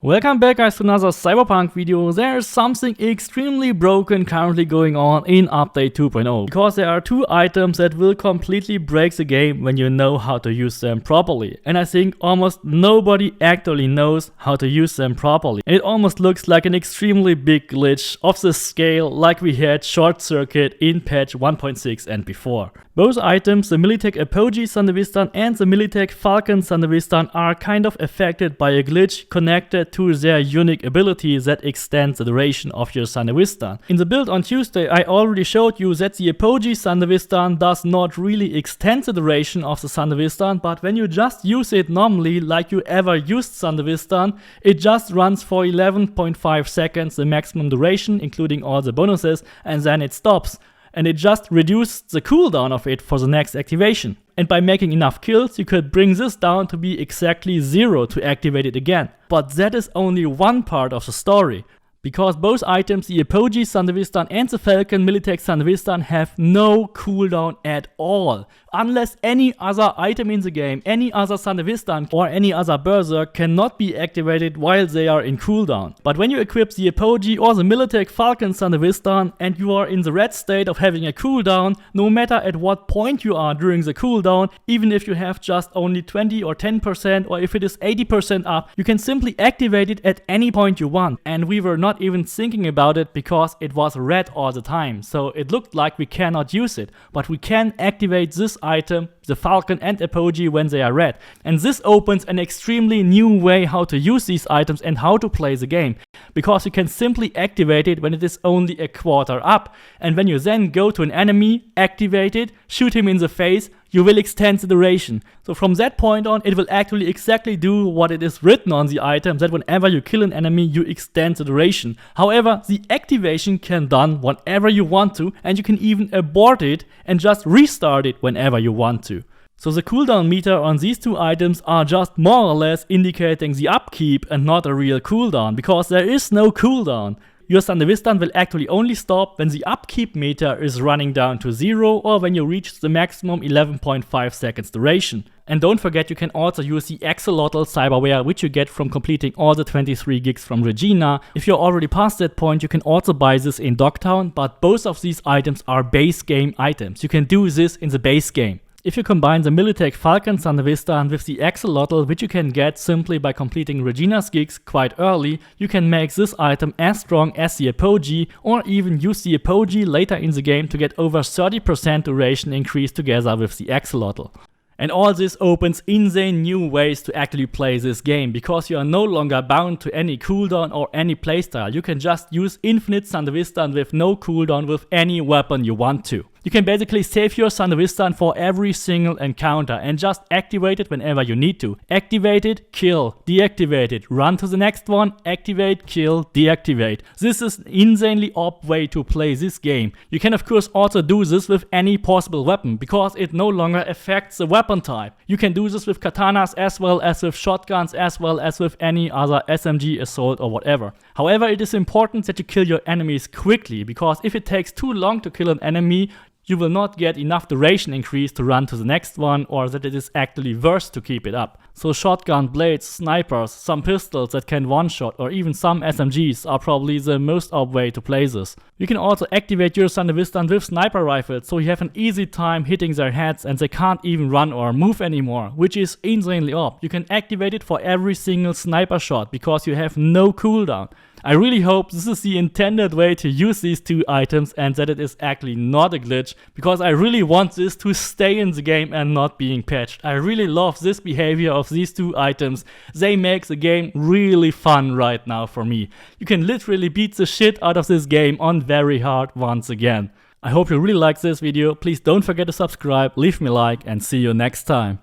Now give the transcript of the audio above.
Welcome back guys to another Cyberpunk video. There is something extremely broken currently going on in update 2.0 because there are two items that will completely break the game when you know how to use them properly. And I think almost nobody actually knows how to use them properly. It almost looks like an extremely big glitch of the scale like we had Short Circuit in patch 1.6 and before. Both items, the Militech Apogee Sandevistan and the Militech Falcon Sandevistan, are kind of affected by a glitch connected to their unique ability that extends the duration of your Sandevistan. In the build on Tuesday, I already showed you that the Apogee Sandevistan does not really extend the duration of the Sandevistan, but when you just use it normally like you ever used Sandevistan, it just runs for 11.5 seconds, the maximum duration including all the bonuses, and then it stops. And it just reduces the cooldown of it for the next activation. And by making enough kills, you could bring this down to be exactly 0 to activate it again. But that is only one part of the story. Because both items, the Apogee Sandevistan and the Falcon Militech Sandevistan, have no cooldown at all. Unless any other item in the game, any other Sandevistan or any other Berserk cannot be activated while they are in cooldown. But when you equip the Apogee or the Militech Falcon Sandevistan and you are in the red state of having a cooldown, no matter at what point you are during the cooldown, even if you have just only 20 or 10% or if it is 80% up, you can simply activate it at any point you want. And we were not even thinking about it because it was red all the time, so it looked like we cannot use it, but we can activate this item, the Falcon and Apogee, when they are red. And this opens an extremely new way how to use these items and how to play the game, because you can simply activate it when it is only a quarter up, and when you then go to an enemy, activate it, shoot him in the face, you will extend the duration. So from that point on, it will actually exactly do what it is written on the item, that whenever you kill an enemy, you extend the duration. However, the activation can be done whenever you want to, and you can even abort it and just restart it whenever you want to. So the cooldown meter on these two items are just more or less indicating the upkeep and not a real cooldown, because there is no cooldown. Your Sandevistan will actually only stop when the upkeep meter is running down to 0 or when you reach the maximum 11.5 seconds duration. And don't forget, you can also use the axolotl Cyberware, which you get from completing all the 23 gigs from Regina. If you're already past that point, you can also buy this in Dogtown, but both of these items are base game items. You can do this in the base game. If you combine the Militech Falcon Sandevistan with the axolotl, which you can get simply by completing Regina's gigs quite early, you can make this item as strong as the Apogee, or even use the Apogee later in the game to get over 30% duration increase together with the axolotl. And all this opens insane new ways to actually play this game, because you are no longer bound to any cooldown or any playstyle. You can just use infinite Sandevistan with no cooldown with any weapon you want to. You can basically save your Sandevistan for every single encounter and just activate it whenever you need to. Activate it, kill, deactivate it, run to the next one, activate, kill, deactivate. This is an insanely OP way to play this game. You can of course also do this with any possible weapon, because it no longer affects the weapon type. You can do this with katanas as well as with shotguns as well as with any other SMG, assault or whatever. However, it is important that you kill your enemies quickly, because if it takes too long to kill an enemy, you will not get enough duration increase to run to the next one, or that it is actually worth to keep it up. So shotgun, blades, snipers, some pistols that can one-shot, or even some SMGs are probably the most OP way to play this. You can also activate your Sandevistan with sniper rifles, so you have an easy time hitting their heads and they can't even run or move anymore, which is insanely OP. You can activate it for every single sniper shot because you have no cooldown. I really hope this is the intended way to use these two items and that it is actually not a glitch, because I really want this to stay in the game and not being patched. I really love this behavior of these two items. They make the game really fun right now for me. You can literally beat the shit out of this game on very hard once again. I hope you really liked this video. Please don't forget to subscribe, leave me a like, and see you next time.